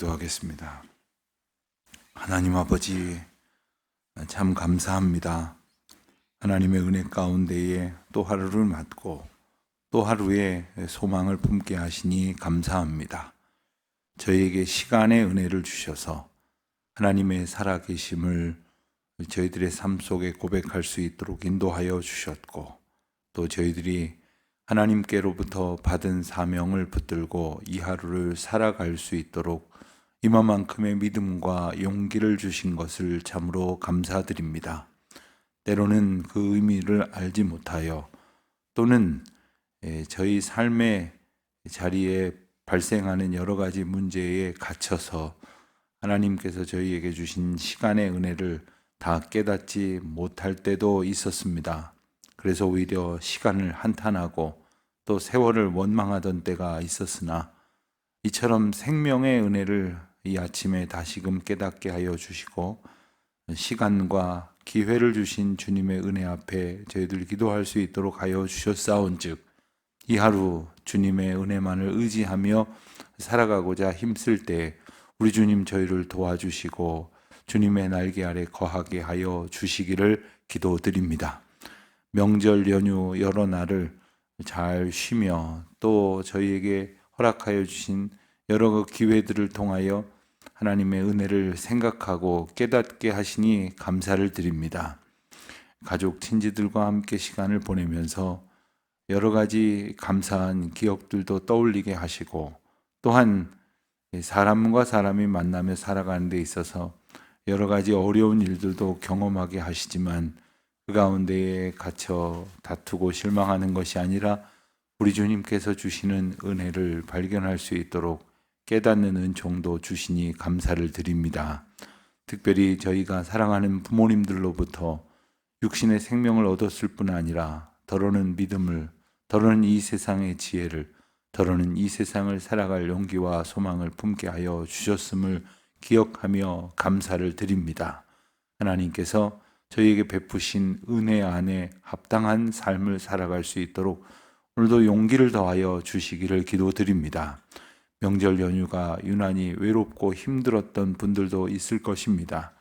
기도하겠습니다. 하나님 아버지, 참 감사합니다. 하나님의 은혜 가운데에 또 하루를 맞고 또 하루의 소망을 품게 하시니 감사합니다. 저희에게 시간의 은혜를 주셔서 하나님의 살아계심을 저희들의 삶 속에 고백할 수 있도록 인도하여 주셨고, 또 저희들이 하나님께로부터 받은 사명을 붙들고 이 하루를 살아갈 수 있도록 이만큼의 믿음과 용기를 주신 것을 참으로 감사드립니다. 때로는 그 의미를 알지 못하여 또는 저희 삶의 자리에 발생하는 여러 가지 문제에 갇혀서 하나님께서 저희에게 주신 시간의 은혜를 다 깨닫지 못할 때도 있었습니다. 그래서 오히려 시간을 한탄하고 또 세월을 원망하던 때가 있었으나, 이처럼 생명의 은혜를 이 아침에 다시금 깨닫게 하여 주시고 시간과 기회를 주신 주님의 은혜 앞에 저희들 기도할 수 있도록 하여 주셨사온즉, 이 하루 주님의 은혜만을 의지하며 살아가고자 힘쓸 때 우리 주님 저희를 도와주시고 주님의 날개 아래 거하게 하여 주시기를 기도드립니다. 명절 연휴 여러 날을 잘 쉬며 또 저희에게 허락하여 주신 여러 기회들을 통하여 하나님의 은혜를 생각하고 깨닫게 하시니 감사를 드립니다. 가족 친지들과 함께 시간을 보내면서 여러 가지 감사한 기억들도 떠올리게 하시고, 또한 사람과 사람이 만나며 살아가는 데 있어서 여러 가지 어려운 일들도 경험하게 하시지만, 그 가운데에 갇혀 다투고 실망하는 것이 아니라 우리 주님께서 주시는 은혜를 발견할 수 있도록 깨닫는 은총도 주시니 감사를 드립니다. 특별히 저희가 사랑하는 부모님들로부터 육신의 생명을 얻었을 뿐 아니라 더러는 믿음을, 더러는 이 세상의 지혜를, 더러는 이 세상을 살아갈 용기와 소망을 품게 하여 주셨음을 기억하며 감사를 드립니다. 하나님께서 저희에게 베푸신 은혜 안에 합당한 삶을 살아갈 수 있도록 오늘도 용기를 더하여 주시기를 기도드립니다. 명절 연휴가 유난히 외롭고 힘들었던 분들도 있을 것입니다.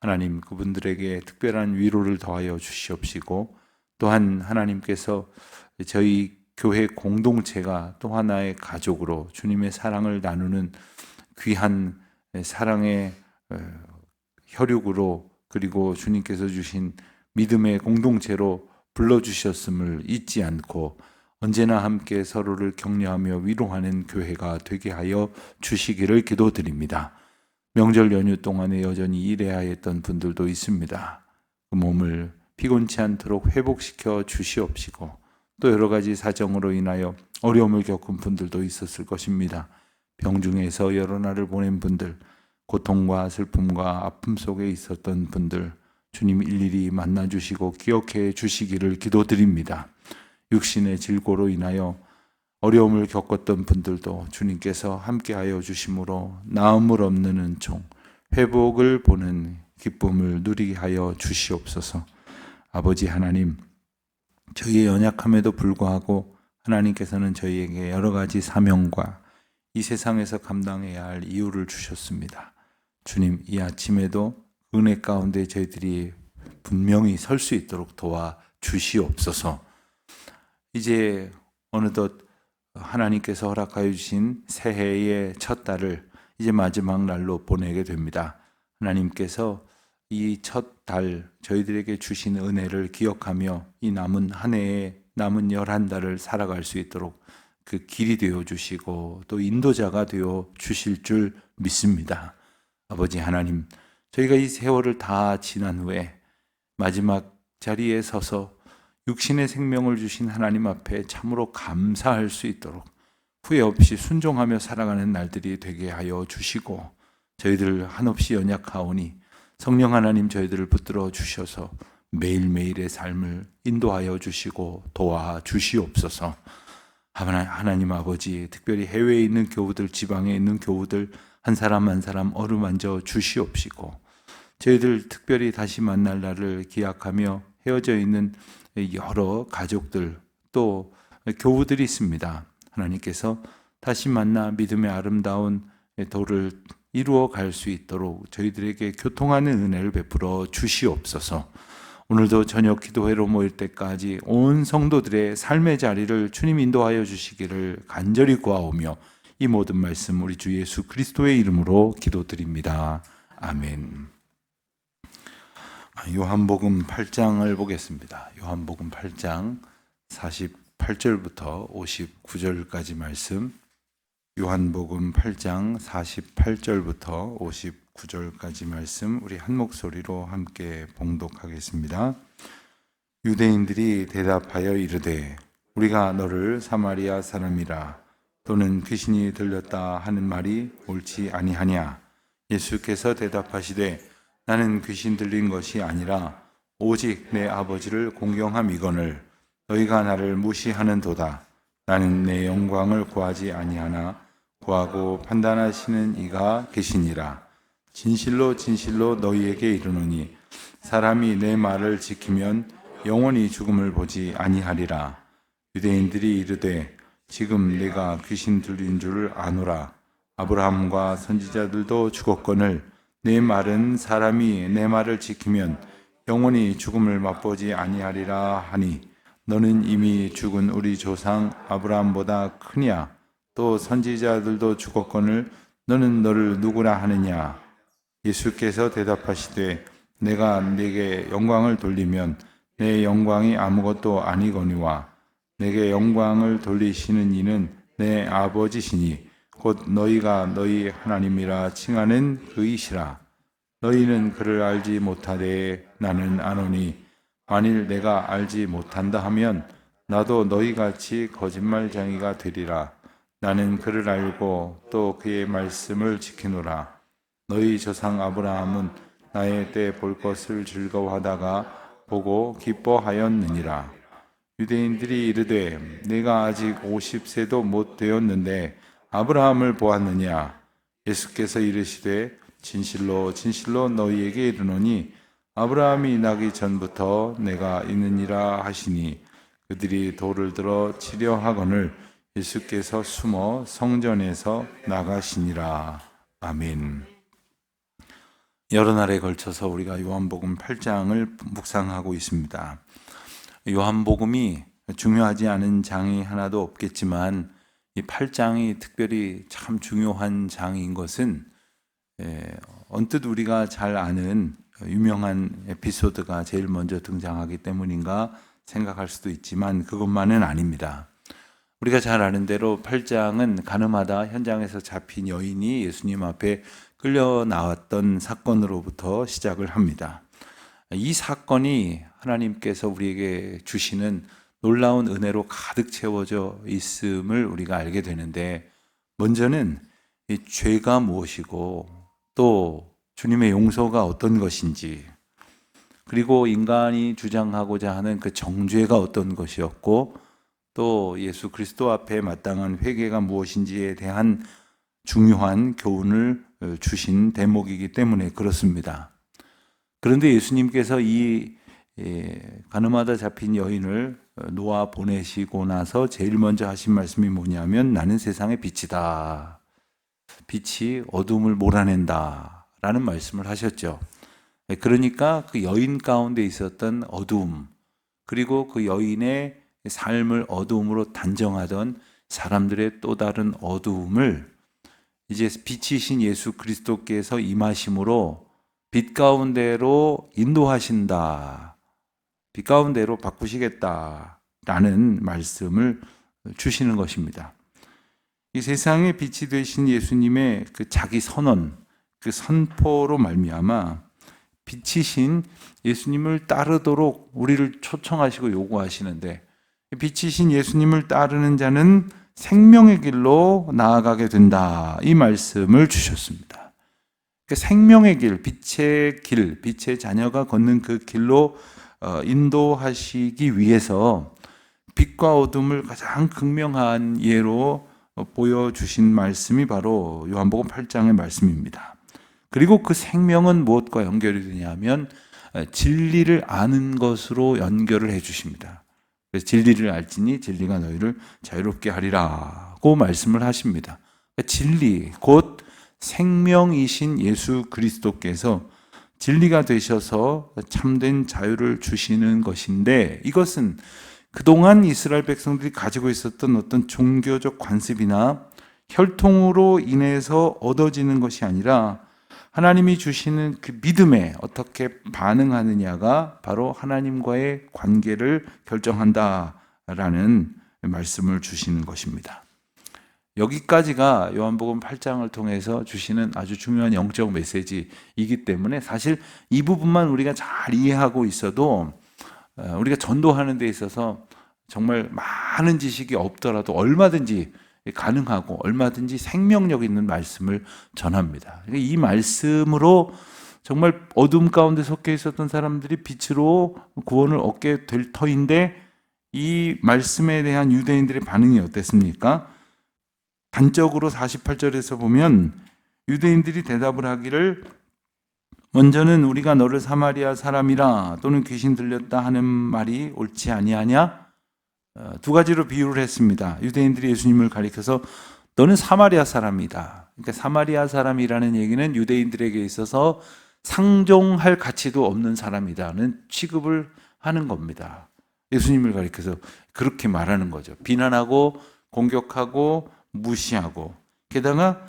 하나님, 그분들에게 특별한 위로를 더하여 주시옵시고, 또한 하나님께서 저희 교회 공동체가 또 하나의 가족으로 주님의 사랑을 나누는 귀한 사랑의 혈육으로, 그리고 주님께서 주신 믿음의 공동체로 불러주셨음을 잊지 않고 언제나 함께 서로를 격려하며 위로하는 교회가 되게 하여 주시기를 기도드립니다. 명절 연휴 동안에 여전히 일해야 했던 분들도 있습니다. 그 몸을 피곤치 않도록 회복시켜 주시옵시고, 또 여러 가지 사정으로 인하여 어려움을 겪은 분들도 있었을 것입니다. 병중에서 여러 날을 보낸 분들, 고통과 슬픔과 아픔 속에 있었던 분들, 주님 일일이 만나주시고 기억해 주시기를 기도드립니다. 육신의 질고로 인하여 어려움을 겪었던 분들도 주님께서 함께하여 주심으로 나음을 없는 은총, 회복을 보는 기쁨을 누리게 하여 주시옵소서. 아버지 하나님, 저희의 연약함에도 불구하고 하나님께서는 저희에게 여러 가지 사명과 이 세상에서 감당해야 할 이유를 주셨습니다. 주님, 이 아침에도 은혜 가운데 저희들이 분명히 설 수 있도록 도와 주시옵소서. 이제 어느덧 하나님께서 허락하여 주신 새해의 첫 달을 이제 마지막 날로 보내게 됩니다. 하나님께서 이 첫 달 저희들에게 주신 은혜를 기억하며 이 남은 한 해의 남은 11달을 살아갈 수 있도록 그 길이 되어 주시고 또 인도자가 되어 주실 줄 믿습니다. 아버지 하나님, 저희가 이 세월을 다 지난 후에 마지막 자리에 서서 육신의 생명을 주신 하나님 앞에 참으로 감사할 수 있도록 후회 없이 순종하며 살아가는 날들이 되게 하여 주시고, 저희들 한없이 연약하오니 성령 하나님 저희들을 붙들어 주셔서 매일매일의 삶을 인도하여 주시고 도와 주시옵소서. 하나님 아버지, 특별히 해외에 있는 교우들, 지방에 있는 교우들 한 사람 한 사람 어루만져 주시옵시고, 저희들 특별히 다시 만날 날을 기약하며 헤어져 있는 여러 가족들 또 교우들이 있습니다. 하나님께서 다시 만나 믿음의 아름다운 도를 이루어 갈 수 있도록 저희들에게 교통하는 은혜를 베풀어 주시옵소서. 오늘도 저녁 기도회로 모일 때까지 온 성도들의 삶의 자리를 주님 인도하여 주시기를 간절히 구하오며 이 모든 말씀 우리 주 예수 그리스도의 이름으로 기도드립니다. 아멘. 요한복음 8장을 보겠습니다. 요한복음 8장 48절부터 59절까지 말씀. 요한복음 8장 48절부터 59절까지 말씀 우리 한 목소리로 함께 봉독하겠습니다. 유대인들이 대답하여 이르되 우리가 너를 사마리아 사람이라 또는 귀신이 들렸다 하는 말이 옳지 아니하냐. 예수께서 대답하시되 나는 귀신 들린 것이 아니라 오직 내 아버지를 공경함이거늘 너희가 나를 무시하는도다. 나는 내 영광을 구하지 아니하나 구하고 판단하시는 이가 계시니라. 진실로 진실로 너희에게 이르노니 사람이 내 말을 지키면 영원히 죽음을 보지 아니하리라. 유대인들이 이르되 지금 내가 귀신 들린 줄을 아노라. 아브라함과 선지자들도 죽었거늘 내 말은 사람이 내 말을 지키면 영원히 죽음을 맛보지 아니하리라 하니 너는 이미 죽은 우리 조상 아브라함보다 크냐? 또 선지자들도 죽었거늘 너는 너를 누구라 하느냐? 예수께서 대답하시되 내가 네게 영광을 돌리면 내 영광이 아무것도 아니거니와 내게 영광을 돌리시는 이는 내 아버지시니 곧 너희가 너희 하나님이라 칭하는 그이시라. 너희는 그를 알지 못하되 나는 아노니 만일 내가 알지 못한다 하면 나도 너희같이 거짓말쟁이가 되리라. 나는 그를 알고 또 그의 말씀을 지키노라. 너희 조상 아브라함은 나의 때 볼 것을 즐거워하다가 보고 기뻐하였느니라. 유대인들이 이르되 내가 아직 50세도 못 되었는데 아브라함을 보았느냐. 예수께서 이르시되 진실로 진실로 너희에게 이르노니 아브라함이 나기 전부터 내가 있느니라 하시니 그들이 돌을 들어 치려 하거늘 예수께서 숨어 성전에서 나가시니라. 아멘. 여러 날에 걸쳐서 우리가 요한복음 8장을 묵상하고 있습니다. 요한복음이 중요하지 않은 장이 하나도 없겠지만 이 8장이 특별히 참 중요한 장인 것은 언뜻 우리가 잘 아는 유명한 에피소드가 제일 먼저 등장하기 때문인가 생각할 수도 있지만 그것만은 아닙니다. 우리가 잘 아는 대로 8장은 가늠하다 현장에서 잡힌 여인이 예수님 앞에 끌려 나왔던 사건으로부터 시작을 합니다. 이 사건이 하나님께서 우리에게 주시는 놀라운 은혜로 가득 채워져 있음을 우리가 알게 되는데, 먼저는 이 죄가 무엇이고 또 주님의 용서가 어떤 것인지, 그리고 인간이 주장하고자 하는 그 정죄가 어떤 것이었고 또 예수 그리스도 앞에 마땅한 회개가 무엇인지에 대한 중요한 교훈을 주신 대목이기 때문에 그렇습니다. 그런데 예수님께서 이 가늠하다 잡힌 여인을 놓아 보내시고 나서 제일 먼저 하신 말씀이 뭐냐면 나는 세상의 빛이다. 빛이 어둠을 몰아낸다 라는 말씀을 하셨죠. 그러니까 그 여인 가운데 있었던 어두움, 그리고 그 여인의 삶을 어두움으로 단정하던 사람들의 또 다른 어두움을 이제 빛이신 예수 그리스도께서 임하심으로 빛 가운데로 인도하신다, 빛 가운데로 바꾸시겠다라는 말씀을 주시는 것입니다. 이 세상의 빛이 되신 예수님의 그 자기 선언, 그 선포로 말미암아 빛이신 예수님을 따르도록 우리를 초청하시고 요구하시는데, 빛이신 예수님을 따르는 자는 생명의 길로 나아가게 된다, 이 말씀을 주셨습니다. 생명의 길, 빛의 자녀가 걷는 그 길로 인도하시기 위해서 빛과 어둠을 가장 극명한 예로 보여주신 말씀이 바로 요한복음 8장의 말씀입니다. 그리고 그 생명은 무엇과 연결이 되냐면 진리를 아는 것으로 연결을 해 주십니다. 그래서 진리를 알지니 진리가 너희를 자유롭게 하리라고 말씀을 하십니다. 진리, 곧 생명이신 예수 그리스도께서 진리가 되셔서 참된 자유를 주시는 것인데, 이것은 그동안 이스라엘 백성들이 가지고 있었던 어떤 종교적 관습이나 혈통으로 인해서 얻어지는 것이 아니라 하나님이 주시는 그 믿음에 어떻게 반응하느냐가 바로 하나님과의 관계를 결정한다라는 말씀을 주시는 것입니다. 여기까지가 요한복음 8장을 통해서 주시는 아주 중요한 영적 메시지이기 때문에 사실 이 부분만 우리가 잘 이해하고 있어도 우리가 전도하는 데 있어서 정말 많은 지식이 없더라도 얼마든지 가능하고 얼마든지 생명력 있는 말씀을 전합니다. 이 말씀으로 정말 어둠 가운데 속해 있었던 사람들이 빛으로 구원을 얻게 될 터인데, 이 말씀에 대한 유대인들의 반응이 어땠습니까? 단적으로 48절에서 보면 유대인들이 대답을 하기를, 먼저는 우리가 너를 사마리아 사람이라 또는 귀신 들렸다 하는 말이 옳지 아니하냐? 두 가지로 비유를 했습니다. 유대인들이 예수님을 가리켜서 너는 사마리아 사람이다. 그러니까 사마리아 사람이라는 얘기는 유대인들에게 있어서 상종할 가치도 없는 사람이다는 취급을 하는 겁니다. 예수님을 가리켜서 그렇게 말하는 거죠. 비난하고 공격하고 무시하고, 게다가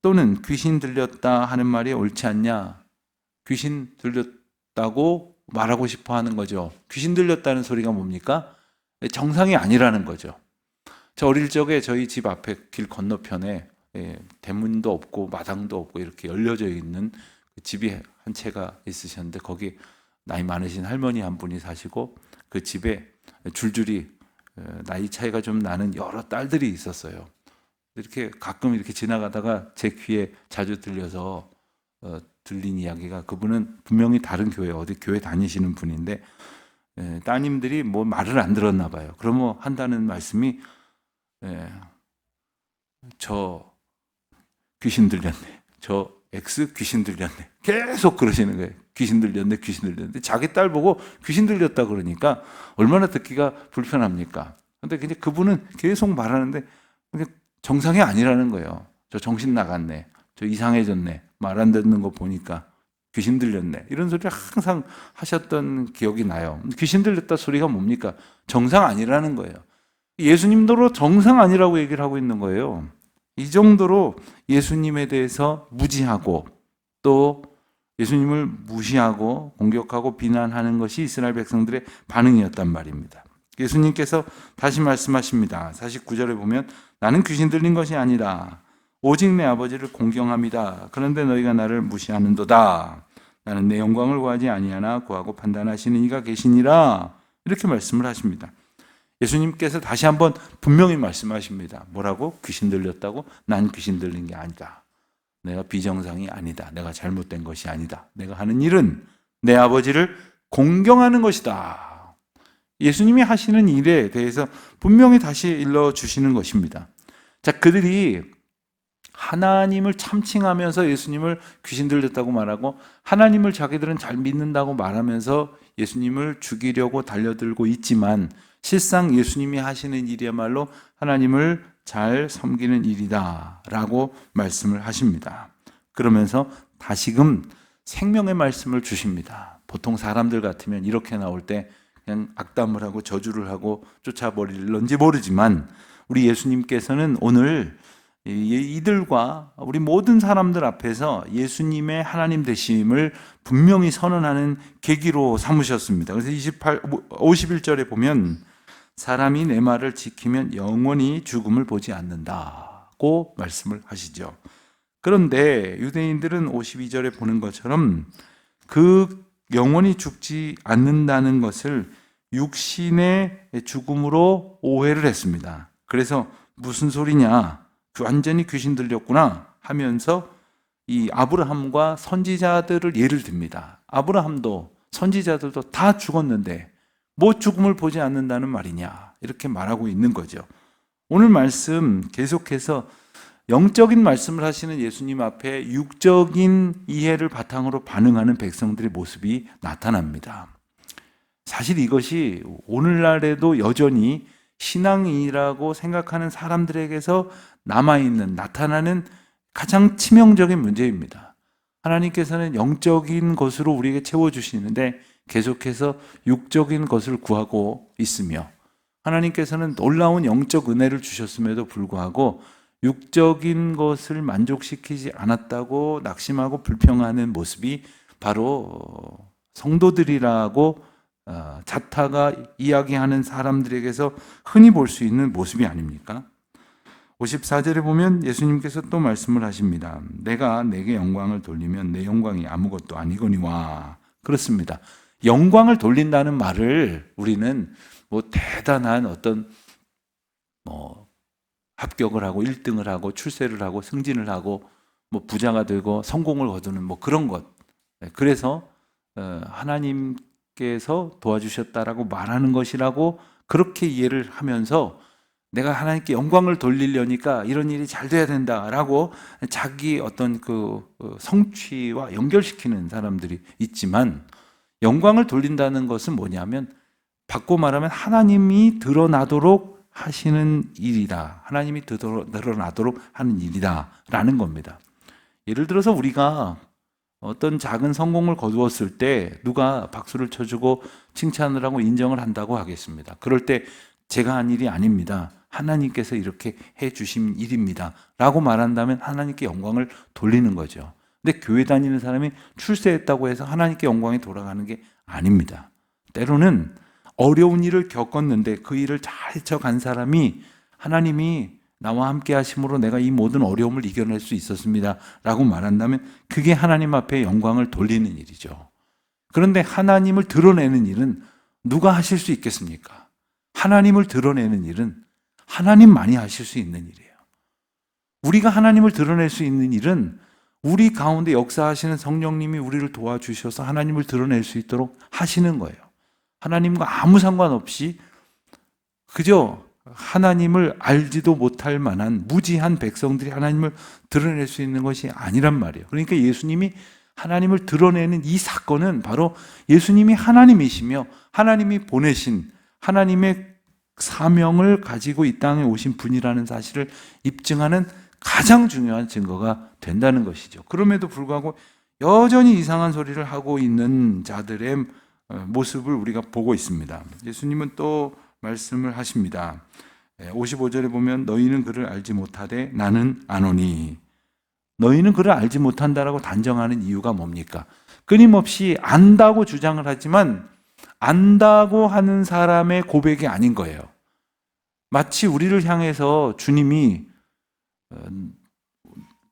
또는 귀신 들렸다 하는 말이 옳지 않냐? 귀신 들렸다고 말하고 싶어 하는 거죠. 귀신 들렸다는 소리가 뭡니까? 정상이 아니라는 거죠. 저 어릴 적에 저희 집 앞에 길 건너편에 대문도 없고 마당도 없고 이렇게 열려져 있는 집이 한 채가 있으셨는데, 거기 나이 많으신 할머니 한 분이 사시고 그 집에 줄줄이 나이 차이가 좀 나는 여러 딸들이 있었어요. 이렇게 가끔 이렇게 지나가다가 제 귀에 자주 들려서 들린 이야기가, 그분은 분명히 다른 교회, 어디 교회 다니시는 분인데 따님들이 뭐 말을 안 들었나 봐요. 그러면 한다는 말씀이 저 귀신 들렸네, 저 X 귀신 들렸네, 계속 그러시는 거예요. 귀신 들렸네, 귀신 들렸네. 자기 딸 보고 귀신 들렸다 그러니까 얼마나 듣기가 불편합니까? 근데 그분은 계속 말하는데 정상이 아니라는 거예요. 저 정신 나갔네, 저 이상해졌네, 말 안 듣는 거 보니까 귀신 들렸네, 이런 소리를 항상 하셨던 기억이 나요. 귀신 들렸다 소리가 뭡니까? 정상 아니라는 거예요. 예수님도 정상 아니라고 얘기를 하고 있는 거예요. 이 정도로 예수님에 대해서 무지하고 또 예수님을 무시하고 공격하고 비난하는 것이 이스라엘 백성들의 반응이었단 말입니다. 예수님께서 다시 말씀하십니다. 49절에 보면 나는 귀신 들린 것이 아니라 오직 내 아버지를 공경합니다. 그런데 너희가 나를 무시하는도다. 나는 내 영광을 구하지 아니하나 구하고 판단하시는 이가 계시니라. 이렇게 말씀을 하십니다. 예수님께서 다시 한번 분명히 말씀하십니다. 뭐라고? 귀신 들렸다고? 난 귀신 들린 게 아니다. 내가 비정상이 아니다. 내가 잘못된 것이 아니다. 내가 하는 일은 내 아버지를 공경하는 것이다. 예수님이 하시는 일에 대해서 분명히 다시 일러주시는 것입니다. 자, 그들이 하나님을 참칭하면서 예수님을 귀신 들렸다고 말하고, 하나님을 자기들은 잘 믿는다고 말하면서 예수님을 죽이려고 달려들고 있지만, 실상 예수님이 하시는 일이야말로 하나님을 잘 섬기는 일이다 라고 말씀을 하십니다. 그러면서 다시금 생명의 말씀을 주십니다. 보통 사람들 같으면 이렇게 나올 때 그냥 악담을 하고 저주를 하고 쫓아버릴런지 모르지만, 우리 예수님께서는 오늘 이들과 우리 모든 사람들 앞에서 예수님의 하나님 되심을 분명히 선언하는 계기로 삼으셨습니다. 그래서 51절에 보면 사람이 내 말을 지키면 영원히 죽음을 보지 않는다고 말씀을 하시죠. 그런데 유대인들은 52절에 보는 것처럼 그 영원히 죽지 않는다는 것을 육신의 죽음으로 오해를 했습니다. 그래서 무슨 소리냐, 완전히 귀신 들렸구나 하면서 이 아브라함과 선지자들을 예를 듭니다. 아브라함도 선지자들도 다 죽었는데 뭐 죽음을 보지 않는다는 말이냐, 이렇게 말하고 있는 거죠. 오늘 말씀 계속해서 영적인 말씀을 하시는 예수님 앞에 육적인 이해를 바탕으로 반응하는 백성들의 모습이 나타납니다. 사실 이것이 오늘날에도 여전히 신앙이라고 생각하는 사람들에게서 남아있는, 나타나는 가장 치명적인 문제입니다. 하나님께서는 영적인 것으로 우리에게 채워주시는데 계속해서 육적인 것을 구하고 있으며, 하나님께서는 놀라운 영적 은혜를 주셨음에도 불구하고 육적인 것을 만족시키지 않았다고 낙심하고 불평하는 모습이 바로 성도들이라고 자타가 이야기하는 사람들에게서 흔히 볼 수 있는 모습이 아닙니까? 54절에 보면 예수님께서 또 말씀을 하십니다. 내가 내게 영광을 돌리면 내 영광이 아무것도 아니거니와. 그렇습니다. 영광을 돌린다는 말을 우리는 대단한 어떤 합격을 하고 1등을 하고 출세를 하고 승진을 하고 부자가 되고 성공을 거두는 그런 것. 그래서 하나님께서 도와주셨다라고 말하는 것이라고 그렇게 이해를 하면서 내가 하나님께 영광을 돌리려니까 이런 일이 잘 돼야 된다라고 자기 어떤 그 성취와 연결시키는 사람들이 있지만, 영광을 돌린다는 것은 뭐냐면 바꿔 말하면 하나님이 드러나도록 하시는 일이다. 하나님이 드러나도록 하는 일이다 라는 겁니다. 예를 들어서 우리가 어떤 작은 성공을 거두었을 때 누가 박수를 쳐주고 칭찬을 하고 인정을 한다고 하겠습니다. 그럴 때 제가 한 일이 아닙니다. 하나님께서 이렇게 해 주신 일입니다 라고 말한다면 하나님께 영광을 돌리는 거죠. 근데 교회 다니는 사람이 출세했다고 해서 하나님께 영광이 돌아가는 게 아닙니다. 때로는 어려운 일을 겪었는데 그 일을 잘 헤쳐간 사람이 하나님이 나와 함께 하심으로 내가 이 모든 어려움을 이겨낼 수 있었습니다 라고 말한다면 그게 하나님 앞에 영광을 돌리는 일이죠. 그런데 하나님을 드러내는 일은 누가 하실 수 있겠습니까? 하나님을 드러내는 일은 하나님만이 하실 수 있는 일이에요. 우리가 하나님을 드러낼 수 있는 일은 우리 가운데 역사하시는 성령님이 우리를 도와주셔서 하나님을 드러낼 수 있도록 하시는 거예요. 하나님과 아무 상관없이 그저 하나님을 알지도 못할 만한 무지한 백성들이 하나님을 드러낼 수 있는 것이 아니란 말이에요. 그러니까 예수님이 하나님을 드러내는 이 사건은 바로 예수님이 하나님이시며 하나님이 보내신 하나님의 사명을 가지고 이 땅에 오신 분이라는 사실을 입증하는 가장 중요한 증거가 된다는 것이죠. 그럼에도 불구하고 여전히 이상한 소리를 하고 있는 자들의 모습을 우리가 보고 있습니다. 예수님은 또 말씀을 하십니다. 55절에 보면 너희는 그를 알지 못하되 나는 아노니. 너희는 그를 알지 못한다라고 단정하는 이유가 뭡니까? 끊임없이 안다고 주장을 하지만 안다고 하는 사람의 고백이 아닌 거예요. 마치 우리를 향해서 주님이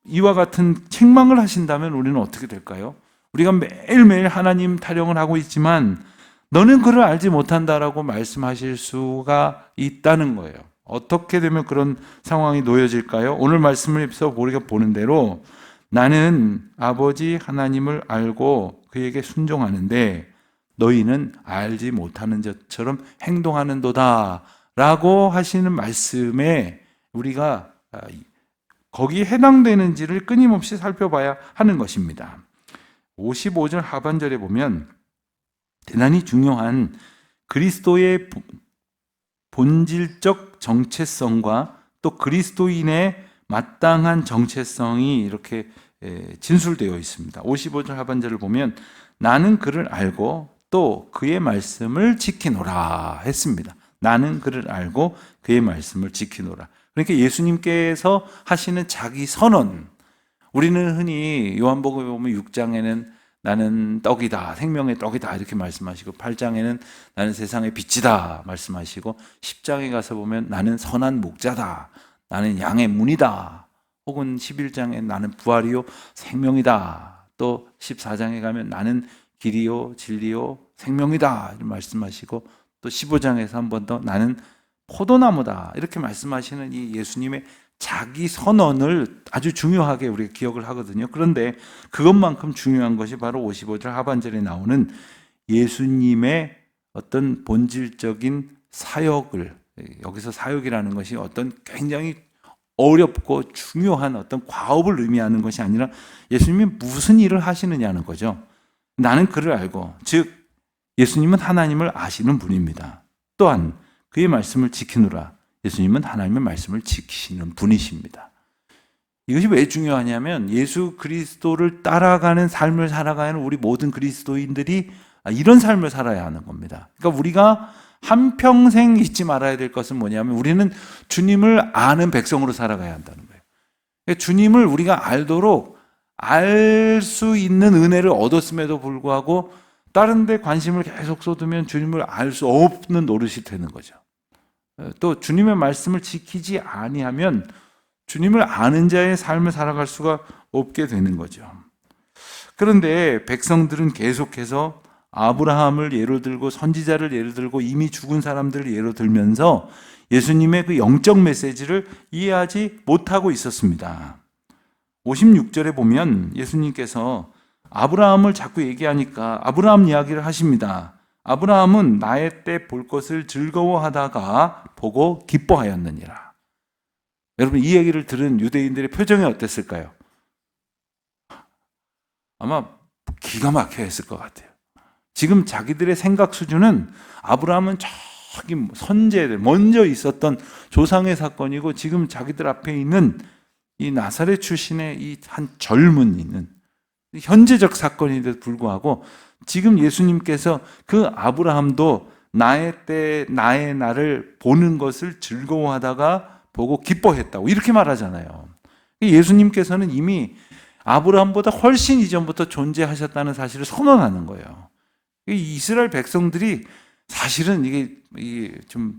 이와 같은 책망을 하신다면 우리는 어떻게 될까요? 우리가 매일매일 하나님 타령을 하고 있지만 너는 그를 알지 못한다라고 말씀하실 수가 있다는 거예요. 어떻게 되면 그런 상황이 놓여질까요? 오늘 말씀에서 우리가 보는 대로 나는 아버지 하나님을 알고 그에게 순종하는데 너희는 알지 못하는 것처럼 행동하는도다 라고 하시는 말씀에 우리가 거기에 해당되는지를 끊임없이 살펴봐야 하는 것입니다. 55절 하반절에 보면 대단히 중요한 그리스도의 본질적 정체성과 또 그리스도인의 마땅한 정체성이 이렇게 진술되어 있습니다. 55절 하반절을 보면 나는 그를 알고 또 그의 말씀을 지키노라 했습니다. 나는 그를 알고 그의 말씀을 지키노라. 그러니까 예수님께서 하시는 자기 선언, 우리는 흔히 요한복음에 보면 6장에는 나는 떡이다, 생명의 떡이다 이렇게 말씀하시고 8장에는 나는 세상의 빛이다 말씀하시고 10장에 가서 보면 나는 선한 목자다, 나는 양의 문이다, 혹은 11장에 나는 부활이요 생명이다, 또 14장에 가면 나는 길이요 진리요 생명이다 이렇게 말씀하시고 또 15장에서 한 번 더 나는 포도나무다 이렇게 말씀하시는 이 예수님의 자기 선언을 아주 중요하게 우리가 기억을 하거든요. 그런데 그것만큼 중요한 것이 바로 55절 하반절에 나오는 예수님의 어떤 본질적인 사역을, 여기서 사역이라는 것이 어떤 굉장히 어렵고 중요한 어떤 과업을 의미하는 것이 아니라 예수님이 무슨 일을 하시느냐는 거죠. 나는 그를 알고, 즉 예수님은 하나님을 아시는 분입니다. 또한 그의 말씀을 지키노라. 예수님은 하나님의 말씀을 지키시는 분이십니다. 이것이 왜 중요하냐면 예수 그리스도를 따라가는 삶을 살아가는 우리 모든 그리스도인들이 이런 삶을 살아야 하는 겁니다. 그러니까 우리가 한평생 잊지 말아야 될 것은 뭐냐면 우리는 주님을 아는 백성으로 살아가야 한다는 거예요. 그러니까 주님을 우리가 알도록 알 수 있는 은혜를 얻었음에도 불구하고 다른 데 관심을 계속 쏟으면 주님을 알 수 없는 노릇이 되는 거죠. 또 주님의 말씀을 지키지 아니하면 주님을 아는 자의 삶을 살아갈 수가 없게 되는 거죠. 그런데 백성들은 계속해서 아브라함을 예로 들고 선지자를 예로 들고 이미 죽은 사람들을 예로 들면서 예수님의 그 영적 메시지를 이해하지 못하고 있었습니다. 56절에 보면 예수님께서 아브라함을 자꾸 얘기하니까 아브라함 이야기를 하십니다. 아브라함은 나의 때 볼 것을 즐거워하다가 보고 기뻐하였느니라. 여러분 이 얘기를 들은 유대인들의 표정이 어땠을까요? 아마 기가 막혀 했을 것 같아요. 지금 자기들의 생각 수준은 아브라함은 저기 선제들 먼저 있었던 조상의 사건이고 지금 자기들 앞에 있는 이 나사렛 출신의 이 한 젊은이는 현재적 사건인데도 불구하고 지금 예수님께서 그 아브라함도 나의 때 나의 날을 보는 것을 즐거워하다가 보고 기뻐했다고 이렇게 말하잖아요. 예수님께서는 이미 아브라함보다 훨씬 이전부터 존재하셨다는 사실을 선언하는 거예요. 이스라엘 백성들이 사실은 이게 좀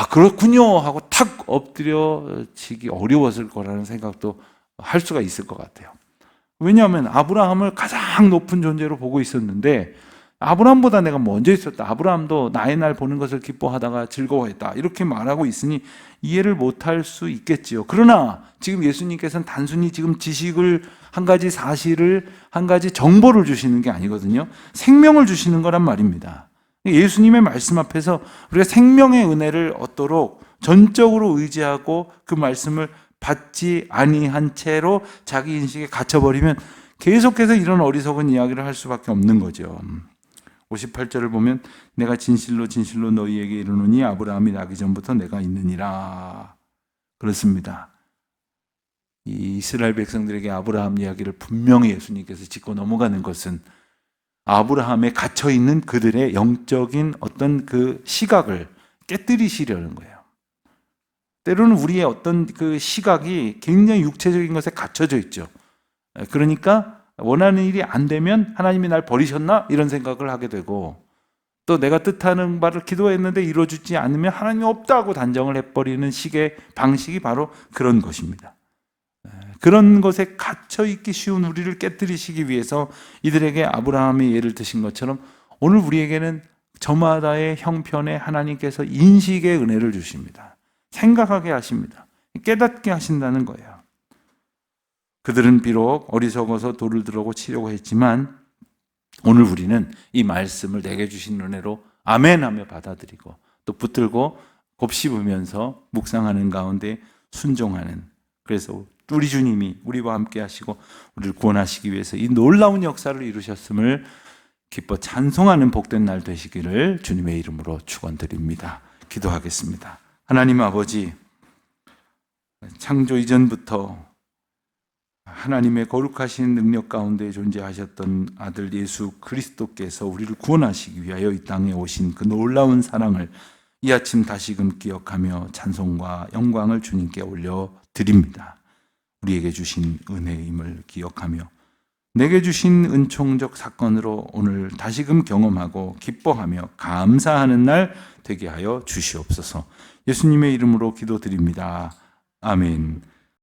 그렇군요 하고 탁 엎드려지기 어려웠을 거라는 생각도 할 수가 있을 것 같아요. 왜냐하면 아브라함을 가장 높은 존재로 보고 있었는데 아브라함보다 내가 먼저 있었다. 아브라함도 나의 날 보는 것을 기뻐하다가 즐거워했다. 이렇게 말하고 있으니 이해를 못할 수 있겠지요. 그러나 지금 예수님께서는 단순히 지금 지식을 한 가지 사실을 한 가지 정보를 주시는 게 아니거든요. 생명을 주시는 거란 말입니다. 예수님의 말씀 앞에서 우리가 생명의 은혜를 얻도록 전적으로 의지하고 그 말씀을 받지 아니한 채로 자기 인식에 갇혀버리면 계속해서 이런 어리석은 이야기를 할 수밖에 없는 거죠. 58절을 보면 내가 진실로 진실로 너희에게 이르노니 아브라함이 나기 전부터 내가 있느니라. 그렇습니다. 이 이스라엘 백성들에게 아브라함 이야기를 분명히 예수님께서 짚고 넘어가는 것은 아브라함에 갇혀있는 그들의 영적인 어떤 그 시각을 깨뜨리시려는 거예요. 때로는 우리의 어떤 그 시각이 굉장히 육체적인 것에 갇혀져 있죠. 그러니까 원하는 일이 안 되면 하나님이 날 버리셨나? 이런 생각을 하게 되고 또 내가 뜻하는 바를 기도했는데 이루어지지 않으면 하나님이 없다고 단정을 해버리는 식의 방식이 바로 그런 것입니다. 그런 것에 갇혀있기 쉬운 우리를 깨뜨리시기 위해서 이들에게 아브라함의 예를 드신 것처럼 오늘 우리에게는 저마다의 형편에 하나님께서 인식의 은혜를 주십니다. 생각하게 하십니다. 깨닫게 하신다는 거예요. 그들은 비록 어리석어서 돌을 들고 치려고 했지만 오늘 우리는 이 말씀을 내게 주신 은혜로 아멘하며 받아들이고 또 붙들고 곱씹으면서 묵상하는 가운데 순종하는, 그래서 우리 주님이 우리와 함께 하시고 우리를 구원하시기 위해서 이 놀라운 역사를 이루셨음을 기뻐 찬송하는 복된 날 되시기를 주님의 이름으로 축원드립니다. 기도하겠습니다. 하나님 아버지, 창조 이전부터 하나님의 거룩하신 능력 가운데 존재하셨던 아들 예수 그리스도께서 우리를 구원하시기 위하여 이 땅에 오신 그 놀라운 사랑을 이 아침 다시금 기억하며 찬송과 영광을 주님께 올려드립니다. 우리에게 주신 은혜임을 기억하며 내게 주신 은총적 사건으로 오늘 다시금 경험하고 기뻐하며 감사하는 날 되게 하여 주시옵소서. 예수님의 이름으로 기도드립니다. 아멘.